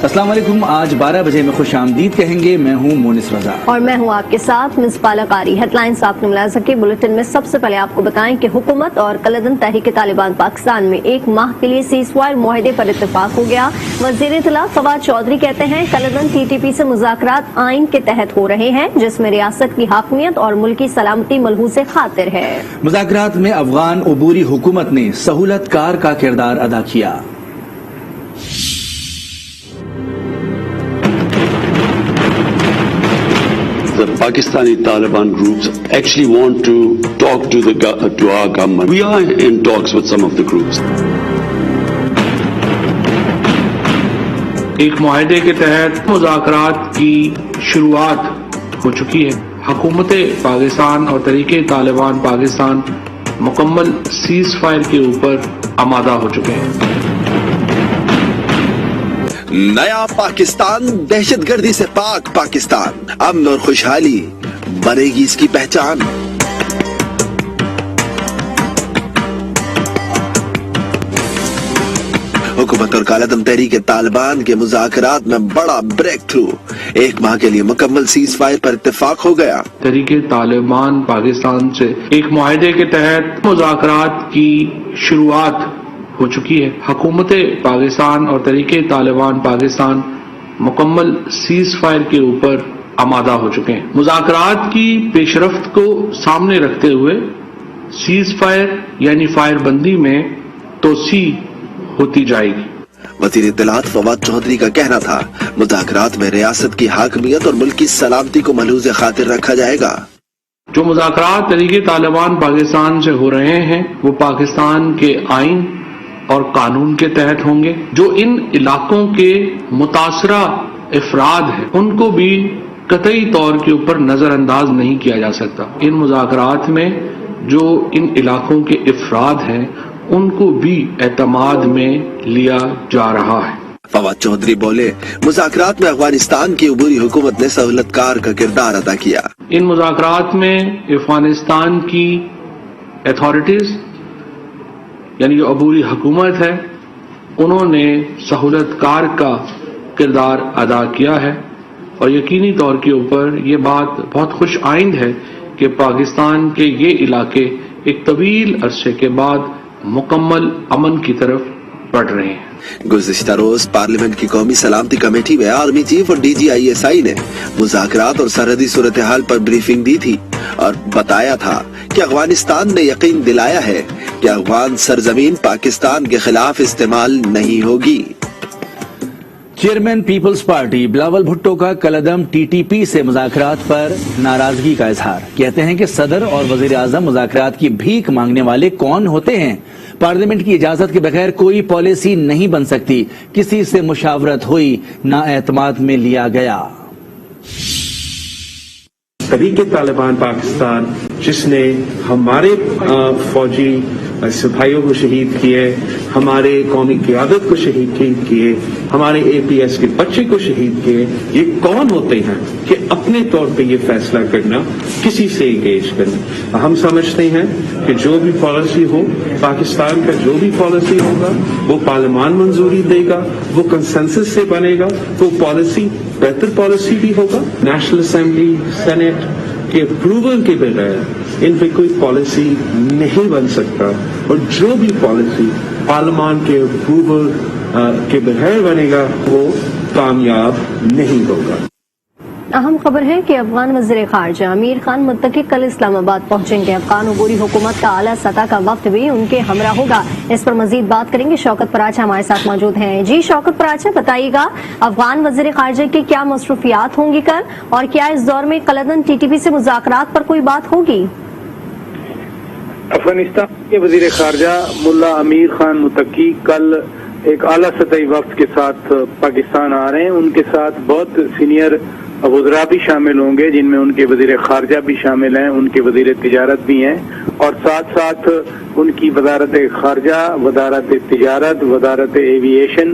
السلام علیکم. آج 12 بجے میں خوش آمدید کہیں گے. میں ہوں مونس رضا اور میں ہوں آپ کے ساتھ مصباح قاری. ہیڈ لائنز آپ نے ملاحظہ کی. بلٹن میں سب سے پہلے آپ کو بتائیں کہ حکومت اور کلدن تحریک طالبان پاکستان میں 1 ماہ کے لیے سیز فائر معاہدے پر اتفاق ہو گیا. وزیر اطلاع فواد چودھری کہتے ہیں کلدن ٹی ٹی پی سے مذاکرات آئین کے تحت ہو رہے ہیں جس میں ریاست کی حاکمیت اور ملکی سلامتی ملحوظ خاطر ہے. مذاکرات میں افغان عبوری حکومت نے سہولت کار کا کردار ادا کیا. The Pakistani Taliban groups actually want to talk to our government. We are in talks with some of the groups. ایک معاہدے کے تحت مذاکرات کی شروعات ہو چکی ہے. حکومت پاکستان اور تحریک طالبان پاکستان مکمل سیز فائر کے اوپر آمادہ ہو چکے ہیں. نیا پاکستان دہشت گردی سے پاک پاکستان, امن اور خوشحالی بنے گی اس کی پہچان. حکومت اور کالعدم تحریک طالبان کے مذاکرات میں بڑا بریک تھرو. 1 ماہ کے لیے مکمل سیز فائر پر اتفاق ہو گیا. تحریک طالبان پاکستان سے ایک معاہدے کے تحت مذاکرات کی شروعات ہو چکی ہے. حکومت پاکستان اور تحریک طالبان پاکستان مکمل سیز فائر کے اوپر آمادہ ہو چکے ہیں. مذاکرات کی پیش رفت کو سامنے رکھتے ہوئے سیز فائر یعنی فائر بندی میں توسیع ہوتی جائے گی. وزیر اطلاعات فواد چودھری کا کہنا تھا مذاکرات میں ریاست کی حاکمیت اور ملک کی سلامتی کو ملحوظ خاطر رکھا جائے گا. جو مذاکرات تحریک طالبان پاکستان سے ہو رہے ہیں وہ پاکستان کے آئین اور قانون کے تحت ہوں گے. جو ان علاقوں کے متاثرہ افراد ہیں ان کو بھی قطعی طور کے اوپر نظر انداز نہیں کیا جا سکتا. ان مذاکرات میں جو ان علاقوں کے افراد ہیں ان کو بھی اعتماد میں لیا جا رہا ہے. فواد چودھری بولے مذاکرات میں افغانستان کی عبوری حکومت نے سہولت کار کا کردار ادا کیا. ان مذاکرات میں افغانستان کی اتھارٹیز یعنی جو عبوری حکومت ہے انہوں نے سہولت کار کا کردار ادا کیا ہے. اور یقینی طور کے اوپر یہ بات بہت خوش آئند ہے کہ پاکستان کے یہ علاقے ایک طویل عرصے کے بعد مکمل امن کی طرف بڑھ رہے ہیں. گزشتہ روز پارلیمنٹ کی قومی سلامتی کمیٹی میں آرمی چیف اور DGISI نے مذاکرات اور سرحدی صورتحال پر بریفنگ دی تھی اور بتایا تھا کہ افغانستان نے یقین دلایا ہے کہ افغان سرزمین پاکستان کے خلاف استعمال نہیں ہوگی. Chairman peoples party Bilawal Bhutto کا کالعدم TTP سے مذاکرات پر ناراضگی کا اظہار. کہتے ہیں کہ صدر اور وزیر اعظم مذاکرات کی بھیک مانگنے والے کون ہوتے ہیں؟ پارلیمنٹ کی اجازت کے بغیر کوئی پالیسی نہیں بن سکتی. کسی سے مشاورت ہوئی نا اعتماد میں لیا گیا. تحریک طالبان پاکستان جس نے ہمارے فوجی سپاہیوں کو شہید کیے, ہمارے قومی قیادت کو شہید کیے, ہمارے APS کے بچے کو شہید کیے, یہ کون ہوتے ہیں کہ اپنے طور پہ یہ فیصلہ کرنا, کسی سے انگیج کرنا؟ ہم سمجھتے ہیں کہ جو بھی پالیسی ہو, پاکستان کا جو بھی پالیسی ہوگا وہ پارلیمان منظوری دے گا, وہ کنسنسس سے بنے گا, وہ پالیسی بہتر پالیسی بھی ہوگا. نیشنل اسمبلی سینٹ کے اپروول کے بغیر ان پہ کوئی پالیسی نہیں بن سکتا, اور جو بھی پالیسی پارلیمان کے اپروول کے بغیر بنے گا وہ کامیاب نہیں ہوگا. اہم خبر ہے کہ افغان وزیر خارجہ امیر خان متقی کل اسلام آباد پہنچیں گے. افغان عبوری حکومت کا اعلیٰ سطح کا وفد بھی ان کے ہمراہ ہوگا. اس پر مزید بات کریں گے. شوکت پراچا ہمارے ساتھ موجود ہیں. جی شوکت پراچا, بتائیے گا افغان وزیر خارجہ کی کیا مصروفیات ہوں گی کل, اور کیا اس دور میں کالعدم TTP سے مذاکرات پر کوئی بات ہوگی؟ افغانستان کے وزیر خارجہ ملا امیر خان متقی کل ایک اعلیٰ سطحی وفد کے ساتھ پاکستان آ رہے ہیں. ان کے ساتھ بہت سینئر وزراء بھی شامل ہوں گے جن میں ان کے وزیر خارجہ بھی شامل ہیں, ان کے وزیر تجارت بھی ہیں, اور ساتھ ساتھ ان کی وزارت خارجہ, وزارت تجارت, وزارت ایوییشن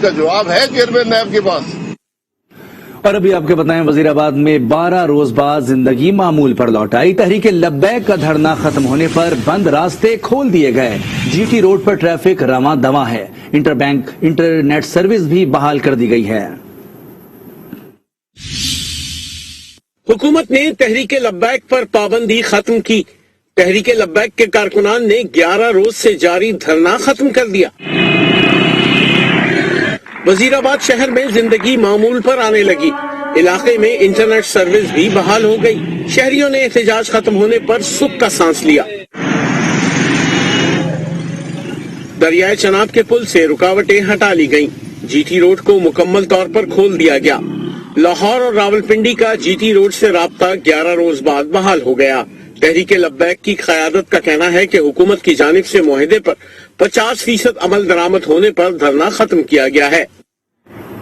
اس کا جواب ہے چیئرمین نیب کے پاس. اور ابھی آپ کے بتائیں وزیر آباد میں 12 روز بعد زندگی معمول پر لوٹ آئی. تحریک لبیک کا دھرنا ختم ہونے پر بند راستے کھول دیے گئے. جی ٹی روڈ پر ٹریفک رواں دواں ہے. انٹر بینک انٹرنیٹ سروس بھی بحال کر دی گئی ہے. حکومت نے تحریک لبیک پر پابندی ختم کی. تحریک لبیک کے کارکنان نے 11 روز سے جاری دھرنا ختم کر دیا. وزیر آباد شہر میں زندگی معمول پر آنے لگی. علاقے میں انٹرنیٹ سروس بھی بحال ہو گئی. شہریوں نے احتجاج ختم ہونے پر سکھ کا سانس لیا. دریائے چناب کے پل سے رکاوٹیں ہٹا لی گئیں. جی ٹی روڈ کو مکمل طور پر کھول دیا گیا. لاہور اور راولپنڈی کا جی ٹی روڈ سے رابطہ 11 روز بعد بحال ہو گیا. تحریک لبیک کی قیادت کا کہنا ہے کہ حکومت کی جانب سے معاہدے پر 50% عمل درآمد ہونے پر دھرنا ختم کیا گیا ہے.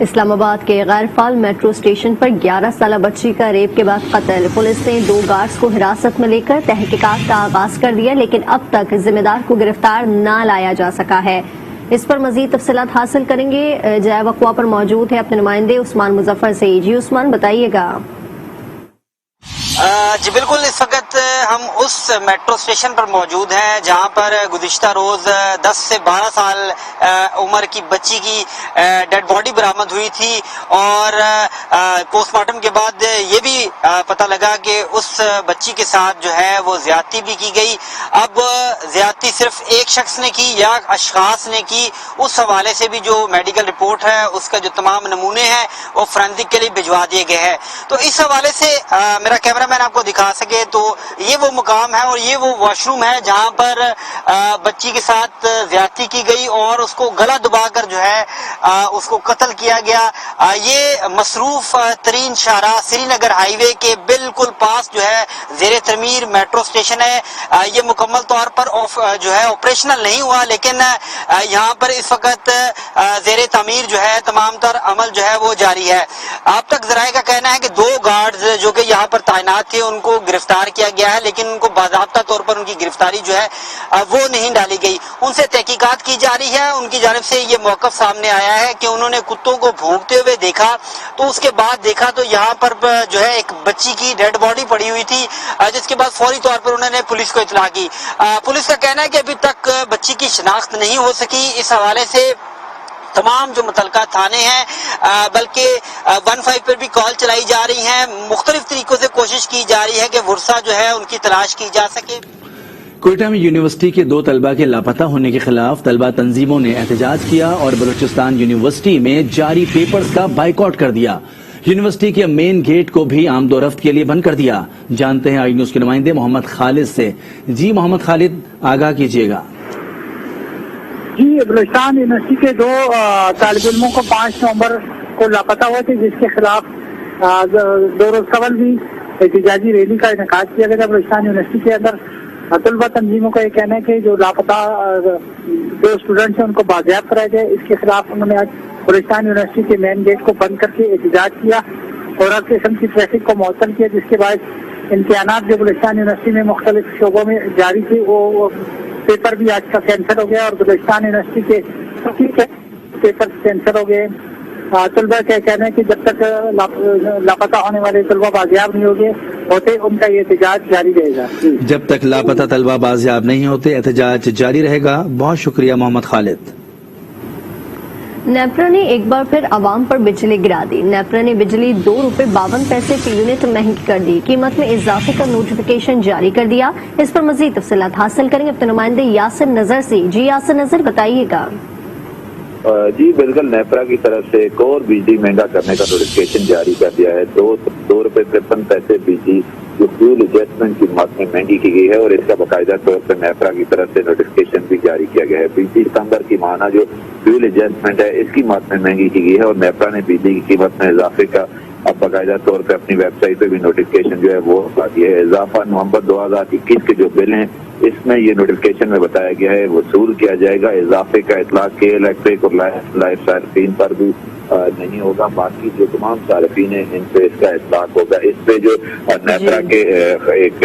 اسلام آباد کے غیر فعال میٹرو اسٹیشن پر 11 سالہ بچی کا ریپ کے بعد قتل. پولیس نے 2 گارڈز کو حراست میں لے کر تحقیقات کا آغاز کر دیا، لیکن اب تک ذمہ دار کو گرفتار نہ لایا جا سکا ہے. اس پر مزید تفصیلات حاصل کریں گے. جائے وقوع پر موجود ہے اپنے نمائندے عثمان مظفر سے. جی عثمان، بتائیے گا. جی بالکل، اس وقت ہم اس میٹرو اسٹیشن پر موجود ہیں جہاں پر گزشتہ روز 10 سے 12 سال عمر کی بچی کی ڈیڈ باڈی برآمد ہوئی تھی، اور پوسٹ مارٹم کے بعد یہ بھی پتہ لگا کہ اس بچی کے ساتھ جو ہے وہ زیادتی بھی کی گئی. اب زیادتی صرف ایک شخص نے کی یا اشخاص نے کی، اس حوالے سے بھی جو میڈیکل رپورٹ ہے اس کا جو تمام نمونے ہیں وہ فرینزک کے لیے بھجوا دیے گئے ہیں. تو اس حوالے سے میرا کیمرہ مین آپ کو دکھا سکے تو یہ وہ مقام ہے اور یہ وہ واش روم ہے جہاں پر بچی کے ساتھ زیادتی کی گئی اور اس کو گلا دبا کر جو ہے اس کو قتل کیا گیا. یہ مصروف ترین شاہراہ سری نگر ہائی وے کے بالکل پاس جو ہے زیر تعمیر میٹرو اسٹیشن ہے. یہ مکمل طور پر جو ہے آپریشنل نہیں ہوا، لیکن یہاں پر اس وقت زیر تعمیر جو ہے تمام تر عمل جو ہے وہ جاری ہے. اب تک ذرائع کا کہنا ہے کہ 2 گارڈز جو کہ یہاں پر تعینات تھے ان کو گرفتار کیا گیا ہے، لیکن ان کو باضابطہ طور پر ان کی گرفتاری جو ہے وہ نہیں ڈالی گئی. ان سے تحقیقات کی جا رہی ہے. ان کی جانب سے یہ موقف سامنے آیا ہے کہ انہوں نے کتوں کو بھونکتے ہوئے دیکھا، تو اس کے بعد دیکھا تو یہاں پر جو ہے ایک بچی کی ڈیڈ باڈی پڑی ہوئی تھی، جس کے بعد فوری طور پر انہوں نے پولیس کو اطلاع کی. پولیس کا کہنا ہے کہ ابھی تک بچی کی شناخت نہیں ہو سکی. اس حوالے سے تمام جو متعلقہ تھانے ہیں بلکہ 15 پر بھی کال چلائی جا رہی ہیں. مختلف طریقوں سے کوشش کی جا رہی ہے کہ ورثہ جو ہے ان کی تلاش کی جا سکے. کوئٹہ میں یونیورسٹی کے 2 طلبہ کے لاپتہ ہونے کے خلاف طلبہ تنظیموں نے احتجاج کیا اور بلوچستان یونیورسٹی میں جاری پیپرز کا بائیکاٹ کر دیا. یونیورسٹی کے مین گیٹ کو بھی آمد و رفت کے لیے بند کر دیا. جانتے ہیں آئی نیوز کے نمائندے محمد خالد سے. جی محمد خالد، آگاہ کیجیے گا. جی، بلوچستان یونیورسٹی کے 2 طالب علموں کو 5 نومبر کو لاپتہ ہوئے تھے، جس کے خلاف 2 روز قبل بھی احتجاجی ریلی کا انعقاد کیا گیا تھا. بلوچستان یونیورسٹی کے اندر طلبہ تنظیموں کا یہ کہنا ہے کہ جو لاپتہ 2 اسٹوڈنٹس ہیں ان کو بازیاب کرایا جائے. اس کے خلاف انہوں نے آج بلوچستان یونیورسٹی کے مین گیٹ کو بند کر کے احتجاج کیا اور ہر قسم کی ٹریفک کو معطل کیا، جس کے باعث امتحانات جو بلوچستان یونیورسٹی میں مختلف شعبوں میں جاری تھے وہ پیپر بھی آج کا کینسل ہو گیا اور بلوچستان یونیورسٹی کے پیپر کینسل ہو گئے. طلبہ کا کہنا ہے کہ جب تک لاپتہ ہونے والے طلبہ بازیاب نہیں ہوتے ان کا یہ احتجاج جاری رہے گا. جب تک لاپتہ طلبہ بازیاب نہیں ہوتے احتجاج جاری رہے گا. بہت شکریہ محمد خالد. نیپرا نے ایک بار پھر عوام پر بجلی گرا دی. نیپرا نے بجلی 2 روپے 52 پیسے فی یونٹ مہنگی کر دی. قیمت میں اضافے کا نوٹیفیکیشن جاری کر دیا. اس پر مزید تفصیلات حاصل کریں گے اپنے نمائندے یاسر نظر سے. جی یاسر نظر، بتائیے گا. جی بالکل، نیپرا کی طرف سے ایک اور بجلی مہنگا کرنے کا نوٹیفکیشن جاری کر دیا ہے. 2 روپے 53 پیسے بجلی جو فیول ایڈجسٹمنٹ کی مد میں مہنگی کی گئی ہے اور اس کا باقاعدہ طور پر نیپرا کی طرف سے نوٹیفکیشن بھی جاری کیا گیا ہے. بجلی ستمبر کی ماہانہ جو فیول ایڈجسٹمنٹ ہے اس کی مد میں مہنگی کی گئی ہے اور نیپرا نے بجلی کی قیمت میں اضافے کا اب باقاعدہ طور پہ اپنی ویب سائٹ پہ بھی نوٹیفکیشن جو ہے وہ آ گیا ہے. اضافہ نومبر 2021 کے جو بل ہیں اس میں یہ نوٹیفکیشن میں بتایا گیا ہے وصول کیا جائے گا. اضافے کا اطلاق کے الیکٹرک اور لائف صارفین پر بھی نہیں ہوگا. باقی جو تمام صارفین ہیں ان پہ اس کا اطلاق ہوگا. اس پہ جو نیپرا کے ایک